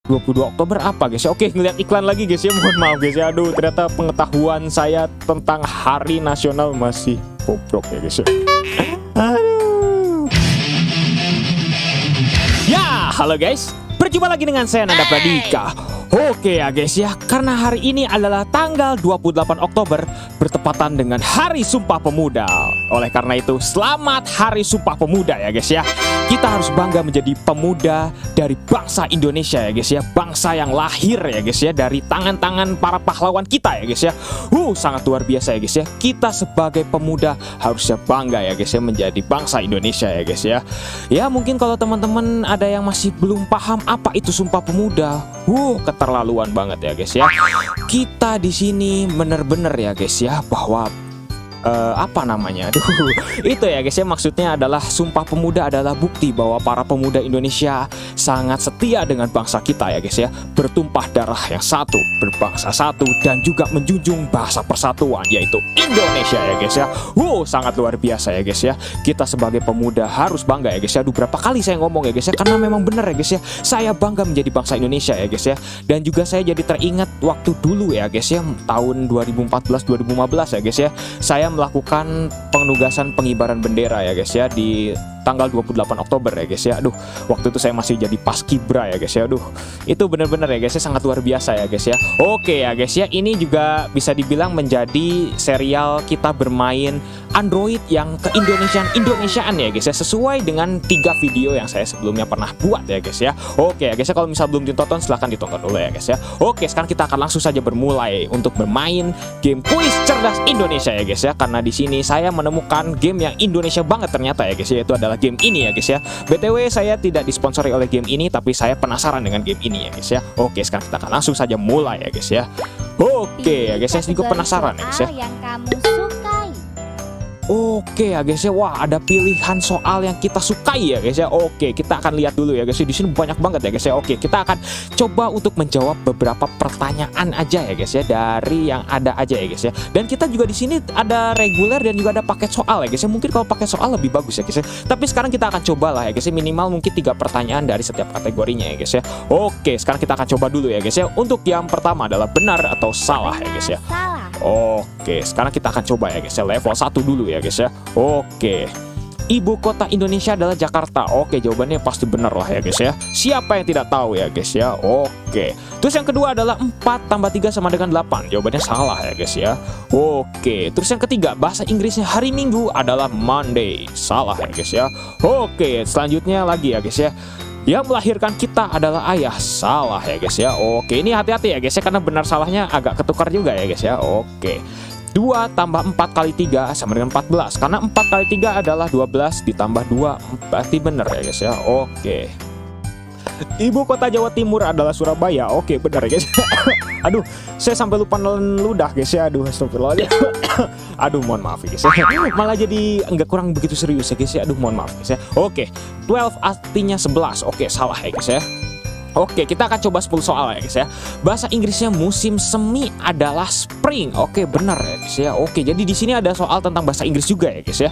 22 Oktober apa guys ya? Oke, ngeliat iklan lagi guys ya, mohon maaf guys ya. Aduh, ternyata pengetahuan saya tentang hari nasional masih bobrok ya guys ya. Aduh. Ya, halo guys, berjumpa lagi dengan saya Nanda Pradika. Oke ya guys ya, karena hari ini adalah tanggal 28 Oktober bertepatan dengan Hari Sumpah Pemuda. Oleh karena itu, selamat Hari Sumpah Pemuda ya guys ya. Kita harus bangga menjadi pemuda dari bangsa Indonesia ya guys ya. Bangsa yang lahir ya guys ya, dari tangan-tangan para pahlawan kita ya guys ya. Sangat luar biasa ya guys ya. Kita sebagai pemuda harusnya bangga ya guys ya menjadi bangsa Indonesia ya guys ya. Ya mungkin kalau teman-teman ada yang masih belum paham apa itu Sumpah Pemuda, keterlaluan banget ya guys ya. Kita di sini bener-bener ya guys ya bahwa apa namanya? Itu ya guys ya, maksudnya adalah Sumpah Pemuda adalah bukti bahwa para pemuda Indonesia sangat setia dengan bangsa kita ya guys ya, bertumpah darah yang satu, berbangsa satu, dan juga menjunjung bahasa persatuan yaitu Indonesia ya guys ya. Sangat luar biasa ya guys ya. Kita sebagai pemuda harus bangga ya guys ya. Aduh, berapa kali saya ngomong ya guys ya, karena memang benar ya guys ya, saya bangga menjadi bangsa Indonesia ya guys ya. Dan juga saya jadi teringat waktu dulu ya guys ya, tahun 2014-2015 ya guys ya, saya melakukan penugasan pengibaran bendera ya guys ya di tanggal 28 Oktober ya guys ya. Aduh, waktu itu saya masih jadi paskibra ya guys ya. Aduh, itu bener-bener ya guys ya, sangat luar biasa ya guys ya. Oke ya guys ya, ini juga bisa dibilang menjadi serial kita bermain Android yang ke-Indonesiaan ya guys ya, sesuai dengan 3 video yang saya sebelumnya pernah buat ya guys ya. Oke ya guys ya, kalau misal belum ditonton silahkan ditonton dulu ya guys ya. Oke, sekarang kita akan langsung saja bermulai untuk bermain game kuis cerdas Indonesia ya guys ya. Karena di sini saya menemukan game yang Indonesia banget ternyata ya guys ya, itu adalah game ini ya guys ya. BTW saya tidak disponsori oleh game ini, tapi saya penasaran dengan game ini ya guys ya. Oke, sekarang kita akan langsung saja mulai ya guys ya. Oke ya guys, saya juga penasaran ya guys ya. Yang kamu sukai. Oke ya guys ya, wah ada pilihan soal yang kita sukai ya guys ya. Oke, kita akan lihat dulu ya guys ya. Di sini banyak banget ya guys ya. Oke, kita akan coba untuk menjawab beberapa pertanyaan aja ya guys ya, dari yang ada aja ya guys ya. Dan kita juga di sini ada reguler dan juga ada paket soal ya guys ya. Mungkin kalau paket soal lebih bagus ya guys ya. Tapi sekarang kita akan coba lah ya guys ya, minimal mungkin 3 pertanyaan dari setiap kategorinya ya guys ya. Oke, sekarang kita akan coba dulu ya guys ya. Untuk yang pertama adalah benar atau salah ya guys ya. Salah. Oke, sekarang kita akan coba ya guys ya, level 1 dulu ya guys ya. Oke, ibu kota Indonesia adalah Jakarta. Oke, jawabannya pasti benar lah ya guys ya. Siapa yang tidak tahu ya guys ya. Oke, terus yang kedua adalah 4 tambah 3 sama dengan 8. Jawabannya salah ya guys ya. Oke, terus yang ketiga, bahasa Inggrisnya hari Minggu adalah Monday. Salah ya guys ya. Oke, selanjutnya lagi ya guys ya, yang melahirkan kita adalah ayah. Salah ya guys ya. Oke, ini hati-hati ya guys ya, karena benar salahnya agak ketukar juga ya guys ya. Oke, 2 tambah 4 kali 3 sama dengan 14. Karena 4 kali 3 adalah 12 ditambah 2, berarti benar ya guys ya. Oke, ibu kota Jawa Timur adalah Surabaya. Oke, benar ya guys. Aduh, saya sampai lupa nelen ludah guys ya. Aduh, astagfirullahaladzim. Aduh, mohon maaf ya guys ya. Malah jadi enggak, kurang begitu serius ya guys ya. Aduh, mohon maaf guys ya. Oke, 12 artinya 11. Oke, salah ya guys ya. Oke, kita akan coba 10 soal ya guys ya. Bahasa Inggrisnya musim semi adalah spring. Oke, benar ya guys ya. Oke, jadi di sini ada soal tentang bahasa Inggris juga ya guys ya.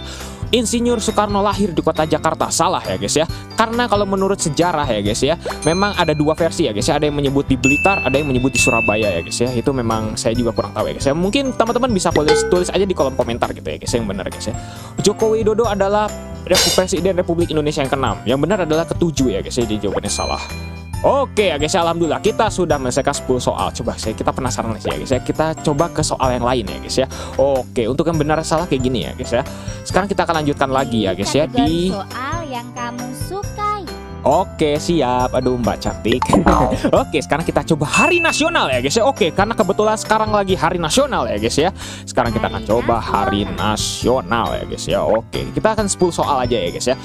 Insinyur Soekarno lahir di kota Jakarta. Salah ya guys ya. Karena kalau menurut sejarah ya guys ya, memang ada 2 versi ya guys ya. Ada yang menyebut di Blitar, ada yang menyebut di Surabaya ya guys ya. Itu memang saya juga kurang tahu ya guys ya. Mungkin teman-teman bisa tulis aja di kolom komentar gitu ya guys ya, yang benar guys ya. Joko Widodo adalah Presiden Republik Indonesia yang ke-6. Yang benar adalah ke-7 ya guys ya. Jadi jawabannya salah. Oke ya guys ya, alhamdulillah kita sudah menyelesaikan 10 soal. Coba kita penasaran sih ya guys ya. Kita coba ke soal yang lain ya guys ya. Oke, untuk yang benar salah kayak gini ya guys ya. Sekarang kita akan lanjutkan lagi ya guys ya di soal yang kamu sukai. Oke, siap. Aduh, Mbak cantik. Oke, sekarang kita coba hari nasional ya guys ya. Oke, karena kebetulan sekarang lagi hari nasional ya guys ya. Sekarang kita akan coba hari nasional ya guys ya. Oke, kita akan 10 soal aja ya guys ya.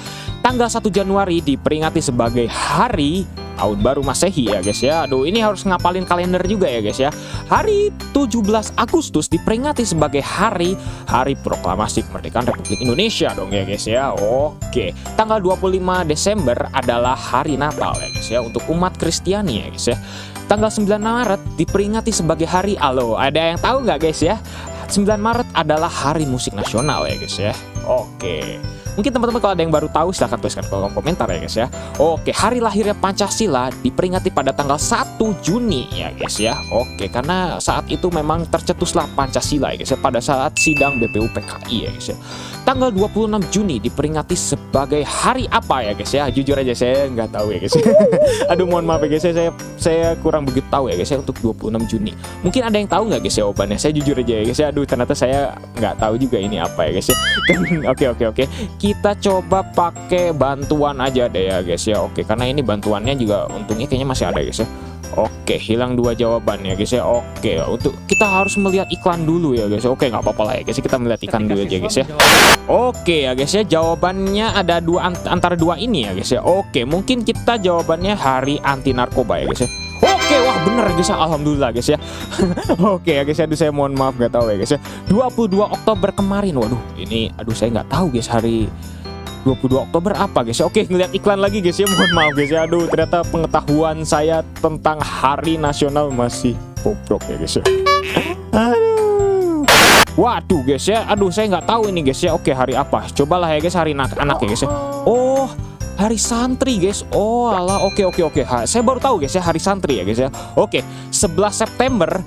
Tanggal 1 Januari diperingati sebagai hari tahun baru Masehi ya guys ya. Aduh, ini harus ngapalin kalender juga ya guys ya. Hari 17 Agustus diperingati sebagai hari proklamasi kemerdekaan Republik Indonesia dong ya guys ya. Oke, tanggal 25 Desember adalah hari Natal ya guys ya untuk umat Kristiani ya guys ya. Tanggal 9 Maret diperingati sebagai hari, ada yang tahu nggak guys ya? 9 Maret adalah hari musik nasional ya guys ya. Oke. Mungkin teman-teman kalau ada yang baru tahu silahkan tuliskan kolom komentar ya guys ya. Oke, hari lahirnya Pancasila diperingati pada tanggal 1 Juni ya guys ya. Oke, karena saat itu memang tercetuslah Pancasila ya guys ya pada saat sidang BPUPKI ya guys ya. Tanggal 26 Juni diperingati sebagai hari apa ya guys ya? Jujur aja saya nggak tahu ya guys. Aduh mohon maaf ya guys ya, saya kurang begitu tahu ya guys ya untuk 26 Juni. Mungkin ada yang tahu nggak guys jawabannya? Saya jujur aja ya guys ya. Aduh ternyata saya nggak tahu juga ini apa ya guys ya. Oke. Kita coba pakai bantuan aja deh ya guys ya. Oke, karena ini bantuannya juga untungnya kayaknya masih ada guys ya. Oke, hilang 2 jawaban ya guys ya. Oke, untuk kita harus melihat iklan dulu ya guys. Oke, nggak apa-apa lah ya guys. Kita melihat iklan dulu aja guys ya. Oke ya guys ya, jawabannya ada antara dua ini ya guys ya. Oke, mungkin kita jawabannya hari anti narkoba ya guys ya. Oke, wah bener guys ya, alhamdulillah guys ya. Oke ya guys ya, aduh saya mohon maaf nggak tahu ya guys ya. 22 Oktober kemarin, waduh ini aduh saya nggak tahu guys hari 22 Oktober apa guys ya. Oke, ngeliat iklan lagi guys ya, mohon maaf guys ya. Aduh ternyata pengetahuan saya tentang hari nasional masih bobrok ya guys ya. Aduh. Waduh guys ya, aduh saya nggak tahu ini guys ya. Oke, hari apa? Cobalah ya guys, hari anak ya guys ya. Oh, hari santri guys. Oh alah, oke. Saya baru tahu guys ya hari santri ya guys ya. Oke, 11 September.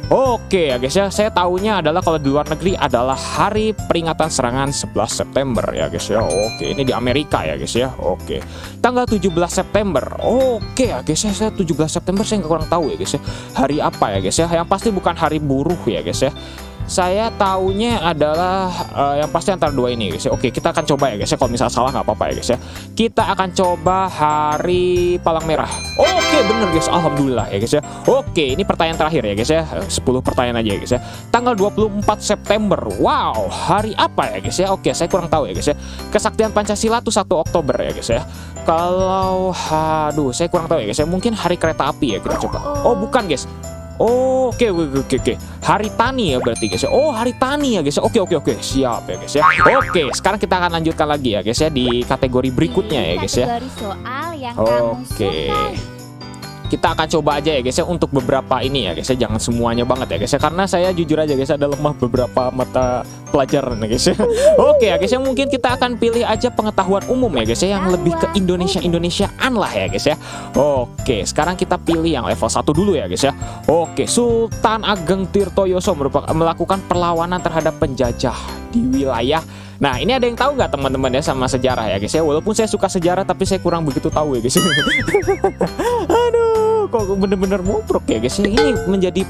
Oke ya guys ya, saya tahunya adalah kalau di luar negeri adalah hari peringatan serangan 11 September ya guys ya. Oke, ini di Amerika ya guys ya. Oke, tanggal 17 September. Oke ya guys ya, saya 17 September saya kurang tahu ya guys ya. Hari apa ya guys ya, yang pasti bukan hari buruh ya guys ya. Saya taunya adalah yang pasti antara dua ini guys ya. Oke, kita akan coba ya guys ya. Kalau misalnya salah nggak apa-apa ya guys ya. Kita akan coba hari Palang Merah. Oke, bener guys, alhamdulillah ya guys ya. Oke, ini pertanyaan terakhir ya guys ya. 10 pertanyaan aja ya guys ya. Tanggal 24 September. Wow, hari apa ya guys ya? Oke, saya kurang tahu ya guys ya. Kesaktian Pancasila tuh 1 Oktober ya guys ya. Kalau aduh, saya kurang tahu ya guys ya. Mungkin hari kereta api ya kita coba. Oh, bukan guys. Oh, oke. Hari Tani ya berarti guys ya. Oh, hari Tani ya guys ya. Oke. Siap ya guys ya. Oke, sekarang kita akan lanjutkan lagi ya guys ya di kategori berikutnya ya guys ya. Kategori soal yang kamu sukai. Kita akan coba aja ya guys ya untuk beberapa ini ya guys ya. Jangan semuanya banget ya guys ya, karena saya jujur aja guys ada lemah beberapa mata pelajaran ya guys ya. Oke ya guys ya, mungkin kita akan pilih aja pengetahuan umum ya guys ya, yang lebih ke Indonesiaan lah ya guys ya. Oke, sekarang kita pilih yang level 1 dulu ya guys ya. Oke, Sultan Ageng Tirtoyoso melakukan perlawanan terhadap penjajah di wilayah. Nah, ini ada yang tahu nggak teman-teman ya sama sejarah ya guys ya. Walaupun saya suka sejarah tapi saya kurang begitu tahu ya guys ya. Aduh, kok bener-bener bobrok ya guys ya. Ini menjadi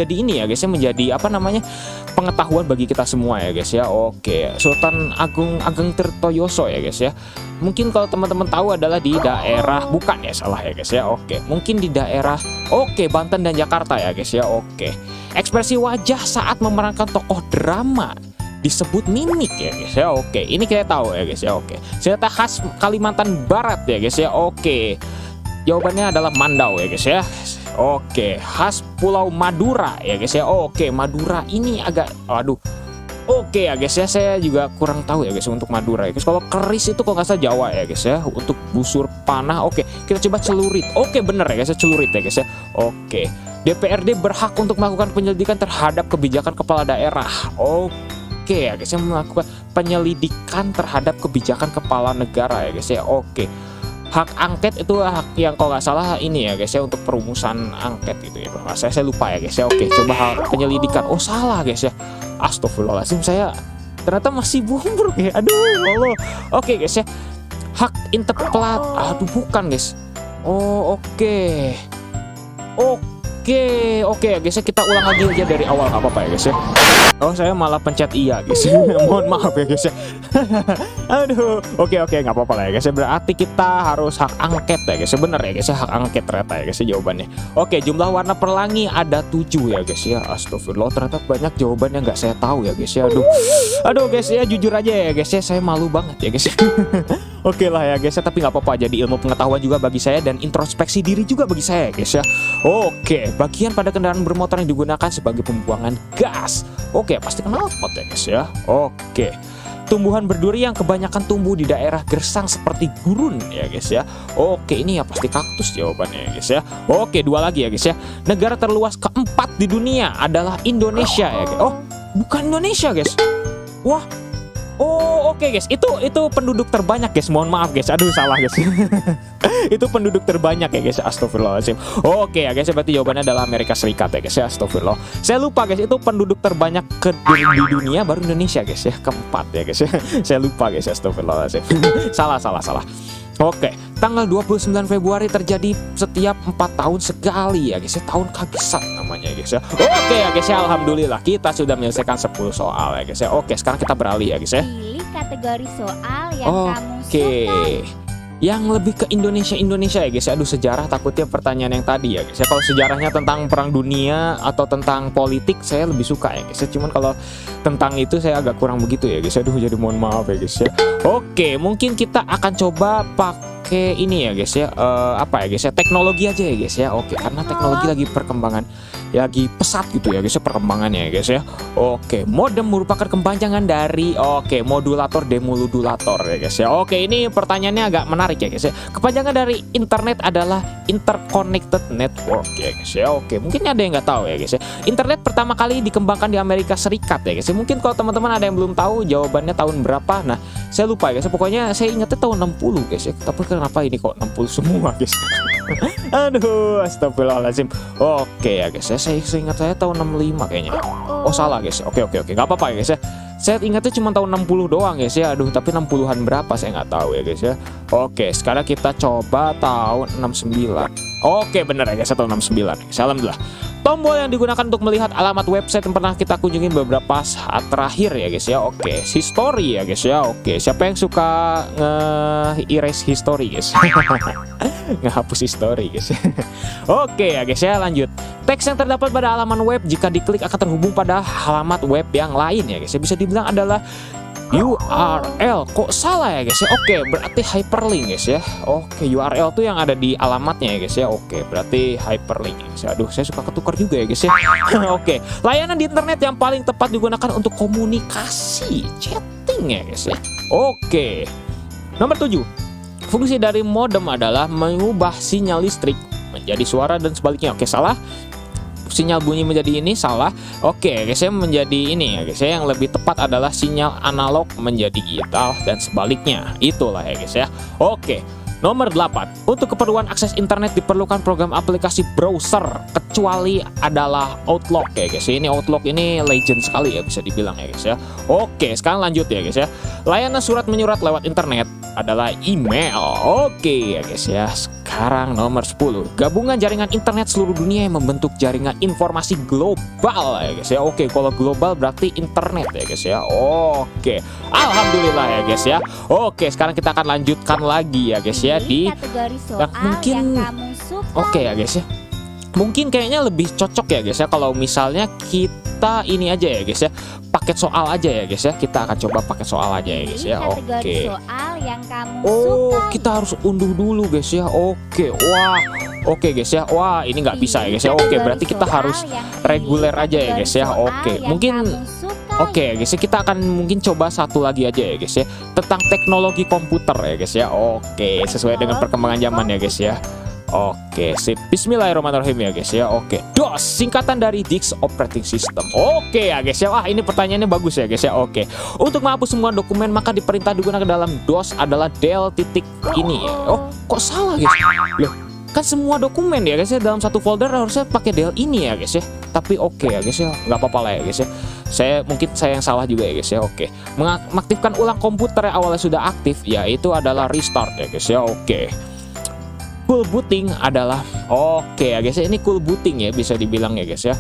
ini ya guys ya, menjadi apa namanya, pengetahuan bagi kita semua ya guys ya. Oke, Sultan Ageng Tirtoyoso ya guys ya. Mungkin kalau teman-teman tahu adalah di daerah, bukan ya, salah ya guys ya. Oke, mungkin di daerah Banten dan Jakarta ya guys ya. Oke, ekspresi wajah saat memerankan tokoh drama disebut mimik ya guys ya. Oke, ini kita tahu ya guys ya. Oke, senjata khas Kalimantan Barat ya guys ya. Oke, jawabannya adalah Mandau ya guys ya. Oke, khas Pulau Madura ya guys ya. Oke, Madura ini agak Oke ya guys ya, saya juga kurang tahu ya guys untuk Madura ya guys. Kalau keris itu kok nggak salah Jawa ya guys ya. Untuk busur panah, oke, kita coba celurit. Oke, bener ya guys ya, celurit ya guys ya. Oke, DPRD berhak untuk melakukan penyelidikan terhadap kebijakan kepala daerah. Oke ya guys, yang melakukan penyelidikan terhadap kebijakan kepala negara ya guys ya. Oke, hak angket itu hak yang kalau nggak salah ini ya guys ya, untuk perumusan angket gitu ya. Saya lupa ya guys ya. Oke, coba hak penyelidikan. Oh salah guys ya. Astagfirullahaladzim, saya ternyata masih bobrok ya. Aduh Allah. Oke guys ya, hak interplat. Aduh bukan guys. Oh oke ya guys ya, kita ulang lagi aja dari awal, nggak apa-apa ya guys ya. Oh saya malah pencet iya guys. Mohon maaf ya guys ya. Aduh, oke nggak apa-apa lah ya guys ya. Berarti kita harus hak angket ya guys ya. Bener ya guys ya, hak angket ternyata ya guys ya jawabannya. Oke, jumlah warna pelangi ada 7 ya guys ya. Astagfirullah, ternyata banyak jawaban yang nggak saya tahu ya guys ya. Aduh guys ya, jujur aja ya guys ya, saya malu banget ya guys ya. Oke lah ya guys ya, tapi nggak apa-apa, jadi ilmu pengetahuan juga bagi saya dan introspeksi diri juga bagi saya ya guys ya. Oke, bagian pada kendaraan bermotor yang digunakan sebagai pembuangan gas. Oke, pasti knalpot ya guys ya. Oke, tumbuhan berduri yang kebanyakan tumbuh di daerah gersang seperti gurun ya guys ya. Oke, ini ya pasti kaktus jawabannya ya guys ya. Oke, 2 lagi ya guys ya. Negara terluas keempat di dunia adalah Indonesia ya guys. Oh, bukan Indonesia guys. Wah. Oh, oke guys. Itu penduduk terbanyak guys. Mohon maaf guys. Aduh, salah guys. Itu penduduk terbanyak ya guys. Astagfirullahaladzim. Oke ya guys, berarti jawabannya adalah Amerika Serikat ya guys ya. Astagfirullah. Saya lupa guys, itu penduduk terbanyak di dunia baru Indonesia guys ya. Keempat ya guys ya. Saya lupa guys. Astagfirullahaladzim. Salah. Oke, tanggal 29 Februari terjadi setiap 4 tahun sekali ya guys ya. Tahun kabisat namanya ya guys ya. Oke ya guys ya, alhamdulillah kita sudah menyelesaikan 10 soal ya guys ya. Oke, sekarang kita beralih ya guys ya. Pilih kategori soal yang kamu Oke. suka. Yang lebih ke Indonesia ya guys ya. Aduh, sejarah takutnya pertanyaan yang tadi ya guys ya. Kalau sejarahnya tentang perang dunia atau tentang politik saya lebih suka ya guys ya. Cuman kalau tentang itu saya agak kurang begitu ya guys. Aduh, jadi mohon maaf ya guys ya. Oke, mungkin kita akan coba pakai ini ya guys ya. Apa ya guys ya, teknologi aja ya guys ya. Oke, karena teknologi lagi perkembangan, lagi pesat gitu ya guys ya perkembangannya ya guys ya. Oke, modem merupakan kepanjangan dari modulator demodulator ya guys ya. Oke, ini pertanyaannya agak menarik ya guys ya. Kepanjangan dari internet adalah interconnected network ya guys ya. Oke, mungkin ada yang nggak tahu ya guys ya. Internet pertama kali dikembangkan di Amerika Serikat ya guys ya. Mungkin kalau teman-teman ada yang belum tahu jawabannya tahun berapa. Nah, saya lupa ya guys. Pokoknya saya ingatnya tahun 60 guys ya. Tapi kenapa ini kok 60 semua guys? Aduh, astagfirullahaladzim. Oke ya guys ya, saya ingat saya tahun 65 kayaknya. Oh, salah guys. Oke, nggak apa-apa ya guys ya. Saya ingatnya cuma tahun 60 doang guys ya. Aduh, tapi 60-an berapa saya nggak tahu ya guys ya. Oke, sekarang kita coba tahun 69. Oke, bener ya guys, tahun 69. Alhamdulillah. Tombol yang digunakan untuk melihat alamat website yang pernah kita kunjungi beberapa saat terakhir ya guys ya. Oke, history ya guys ya. Oke, siapa yang suka nge-erase history guys? Ngehapus history guys. Oke ya guys ya, lanjut. Teks yang terdapat pada halaman web jika diklik akan terhubung pada halamat web yang lain ya guys ya. Bisa dibilang adalah URL. Kok salah ya guys ya? Oke, berarti hyperlink guys ya. Oke, URL tuh yang ada di alamatnya ya guys ya. Oke, berarti hyperlink ya guys ya. Aduh, saya suka ketukar juga ya guys ya. Oke, layanan di internet yang paling tepat digunakan untuk komunikasi, chatting ya guys ya. Oke, nomor 7. Fungsi dari modem adalah mengubah sinyal listrik menjadi suara dan sebaliknya. Oke, salah. Sinyal bunyi menjadi ini, salah. Oke guys ya, menjadi ini ya guys ya. Yang lebih tepat adalah sinyal analog menjadi digital dan sebaliknya. Itulah ya guys ya. Oke, nomor 8. Untuk keperluan akses internet diperlukan program aplikasi browser, kecuali adalah Outlook ya guys ya. Ini Outlook ini legend sekali ya, bisa dibilang ya guys ya. Oke, sekarang lanjut ya guys ya. Layanan surat menyurat lewat internet adalah email. Oke ya guys ya. Sekarang nomor 10. Gabungan jaringan internet seluruh dunia yang membentuk jaringan informasi global ya guys ya. Oke, kalau global berarti internet ya guys ya. Oke, alhamdulillah ya guys ya. Oke, sekarang kita akan lanjutkan lagi ya guys ya di kategori soal mungkin yang kamu suka. oke ya guys ya. Mungkin kayaknya lebih cocok ya guys ya kalau misalnya kita ini aja ya guys ya, paket soal aja ya guys ya. Kita akan coba paket soal aja ya guys ya. Kategori Oke. soal yang kamu Oh, suka. kita harus unduh dulu guys ya. Oke, wah. Oke guys ya. Wah, ini nggak bisa ya guys ya. Oke, berarti kita harus reguler aja ya guys ya. Oke, mungkin oke guys ya, kita akan mungkin coba satu lagi aja ya guys ya, tentang teknologi komputer ya guys ya. Oke, sesuai dengan perkembangan zaman ya guys ya. Oke, sip. Bismillahirrahmanirrahim ya guys ya. Oke, DOS singkatan dari Disk Operating System. Oke ya guys ya. Wah, ini pertanyaannya bagus ya guys ya. Oke, untuk menghapus semua dokumen maka diperintah digunakan dalam DOS adalah del titik ini ya. Oh, kok salah guys? Loh, kan semua dokumen ya guys ya dalam satu folder harusnya pakai del ini ya guys ya. Tapi oke ya guys ya, nggak apa-apa lah ya guys ya. Saya yang salah juga ya guys ya. Oke, mengaktifkan ulang komputer yang awalnya sudah aktif yaitu adalah restart ya guys ya. Oke. Cool booting adalah oke ya guys ya, ini cool booting ya bisa dibilang ya guys ya,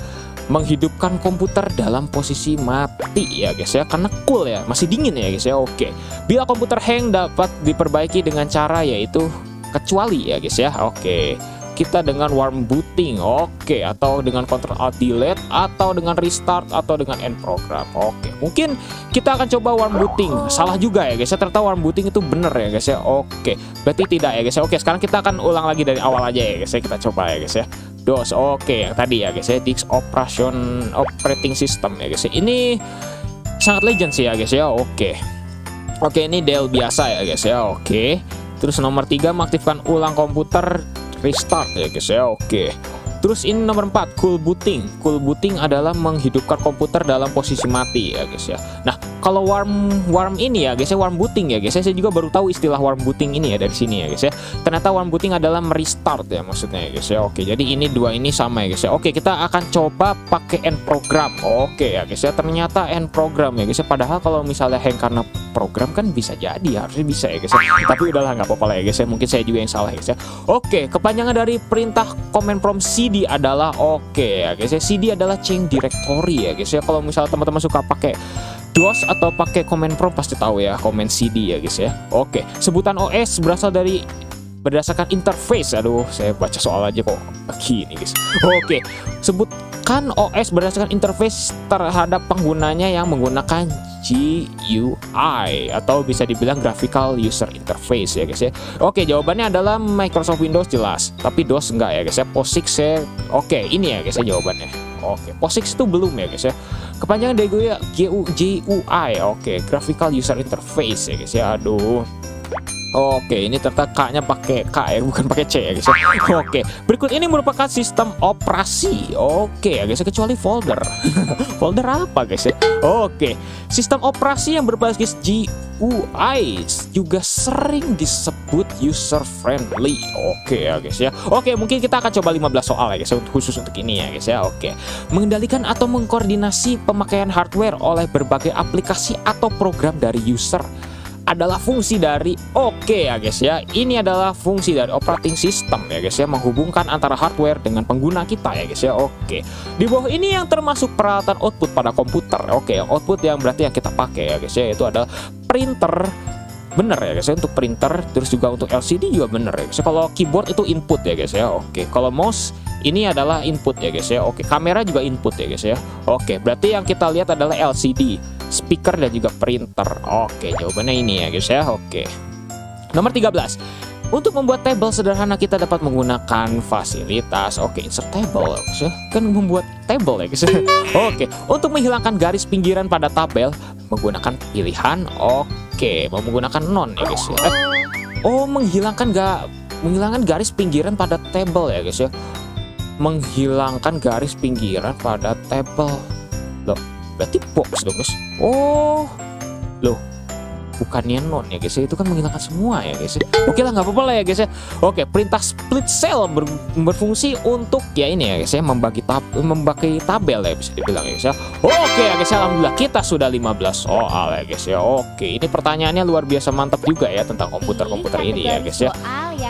menghidupkan komputer dalam posisi mati ya guys ya, karena cool ya, masih dingin ya guys ya. Oke, bila komputer hang dapat diperbaiki dengan cara yaitu kecuali ya guys ya. Oke, kita dengan warm booting, oke, atau dengan Ctrl Alt Delete, atau dengan restart, atau dengan end program. Oke, mungkin kita akan coba warm booting. Salah juga ya guys ya, ternyata warm booting itu bener ya guys ya. Oke, berarti tidak ya guys ya. Oke, sekarang kita akan ulang lagi dari awal aja ya guys ya. Kita coba ya guys ya. DOS, oke, yang tadi ya guys ya, Disk Operating System ya guys ya. Ini sangat legend sih ya guys ya. Oke, ini Dell biasa ya guys ya. Oke, terus nomor 3 mengaktifkan ulang komputer, restart ya guys ya. Oke, terus ini nomor 4 cool booting. Cool booting adalah menghidupkan komputer dalam posisi mati ya guys ya. Nah, kalau warm ini ya guys ya, warm booting ya guys ya, saya juga baru tahu istilah warm booting ini ya dari sini ya guys ya. Ternyata warm booting adalah merestart ya maksudnya ya guys ya. Oke, jadi ini dua ini sama ya guys ya. Oke, kita akan coba pakai end program. Oke ya guys ya, ternyata end program ya guys ya. Padahal kalau misalnya hang karena program kan bisa jadi, harusnya bisa ya guys ya. Tapi udahlah, nggak apa-apa lah ya guys ya. Mungkin saya juga yang salah ya guys ya. Oke, kepanjangan dari perintah command prompt cd adalah ya guys ya. cd adalah change directory ya guys ya. Kalau misalnya teman-teman suka pakai DOS atau pakai command prompt pasti tahu ya command cd ya guys ya. Oke, sebutan OS berasal dari berdasarkan interface. Aduh, saya baca soal aja kok begini guys. Oke, sebutkan OS berdasarkan interface terhadap penggunanya yang menggunakan GUI atau bisa dibilang graphical user interface ya guys ya. Oke, jawabannya adalah Microsoft Windows jelas, tapi DOS enggak ya guys ya. POSIX saya oke, ini ya guys ya jawabannya. Oke, POSIX itu belum ya guys ya. Kepanjangan dari GUI, oke, graphical user interface ya guys ya. Aduh. Oke, ini ternyata K-nya pakai K ya, bukan pakai C ya guys ya. Oke, berikut ini merupakan sistem operasi. Oke ya guys ya, kecuali folder. Folder apa guys ya? Oke, sistem operasi yang berbasis GUI juga sering disebut user friendly. Oke ya guys ya. Oke, mungkin kita akan coba 15 soal ya guys ya, khusus untuk ini ya guys ya. Oke, mengendalikan atau mengkoordinasi pemakaian hardware oleh berbagai aplikasi atau program dari user adalah fungsi dari ya guys ya. Ini adalah fungsi dari operating system ya guys ya, menghubungkan antara hardware dengan pengguna kita ya guys ya. Oke, di bawah ini yang termasuk peralatan output pada komputer. Oke, output yang berarti yang kita pakai ya guys ya, itu adalah printer. Bener ya guys ya, untuk printer, terus juga untuk LCD juga bener ya guys ya. Kalau keyboard itu input ya guys ya. Oke, kalau mouse ini adalah input ya guys ya. Oke, kamera juga input ya guys ya. Oke, berarti yang kita lihat adalah LCD, speaker dan juga printer. Oke, jawabannya ini ya guys ya. Oke, nomor 13. Untuk membuat tabel sederhana kita dapat menggunakan fasilitas insert table ya guys ya. Kan membuat tabel ya guys ya. Oke, untuk menghilangkan garis pinggiran pada tabel menggunakan pilihan menggunakan non ya guys ya. Menghilangkan garis pinggiran pada tabel ya guys ya. Menghilangkan garis pinggiran pada tabel. Loh, berarti box dong guys. Loh, bukannya non ya guys ya, itu kan menghilangkan semua ya guys ya. Oke lah, nggak apa-apa lah ya guys ya. Oke, perintah split cell berfungsi untuk ya ini ya guys ya, membagi tabel ya bisa dibilang ya guys ya. Oke ya guys ya, alhamdulillah kita sudah 15 soal ya guys ya. Oke, ini pertanyaannya luar biasa mantap juga ya tentang komputer-komputer ini ya guys ya.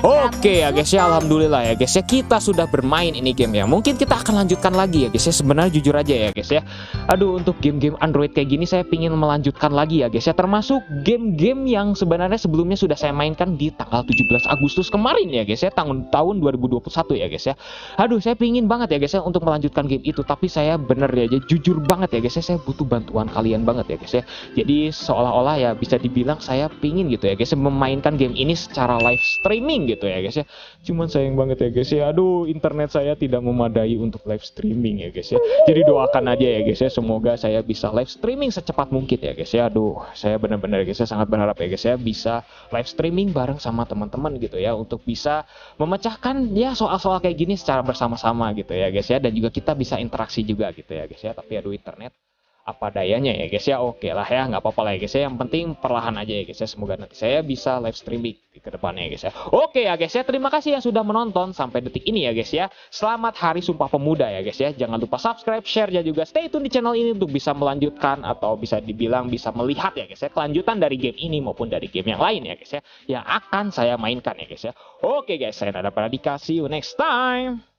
Oke ya guys ya, alhamdulillah ya guys ya, kita sudah bermain ini game ya. Mungkin kita akan lanjutkan lagi ya guys ya. Sebenarnya jujur aja ya guys ya, aduh, untuk game-game Android kayak gini saya pingin melanjutkan lagi ya guys ya, termasuk game-game yang sebenarnya sebelumnya sudah saya mainkan di tanggal 17 Agustus kemarin ya guys ya, tahun 2021 ya guys ya. Aduh, saya pingin banget ya guys ya untuk melanjutkan game itu, tapi saya bener ya, jujur banget ya guys ya, saya butuh bantuan kalian banget ya guys ya. Jadi seolah-olah ya bisa dibilang saya pingin gitu ya guys ya, memainkan game ini secara live streaming gitu ya guys ya. Cuman sayang banget ya guys ya, aduh, internet saya tidak memadai untuk live streaming ya guys ya. Jadi doakan aja ya guys ya, semoga saya bisa live streaming secepat mungkin ya guys ya. Aduh, saya benar-benar guys ya sangat berharap ya guys ya bisa live streaming bareng sama teman-teman gitu ya, untuk bisa memecahkan ya soal-soal kayak gini secara bersama-sama gitu ya guys ya, dan juga kita bisa interaksi juga gitu ya guys ya. Tapi aduh, internet apa dayanya ya guys ya. Oke lah ya, nggak apa-apa lah ya guys ya, yang penting perlahan aja ya guys ya. Semoga nanti saya bisa live streaming di kedepannya ya guys ya. Oke ya guys ya, terima kasih yang sudah menonton sampai detik ini ya guys ya. Selamat Hari Sumpah Pemuda ya guys ya. Jangan lupa subscribe, share, dan juga stay tune di channel ini untuk bisa melanjutkan atau bisa dibilang bisa melihat ya guys ya, kelanjutan dari game ini maupun dari game yang lain ya guys ya, yang akan saya mainkan ya guys ya. Oke guys, saya Nada Pradika, see you next time.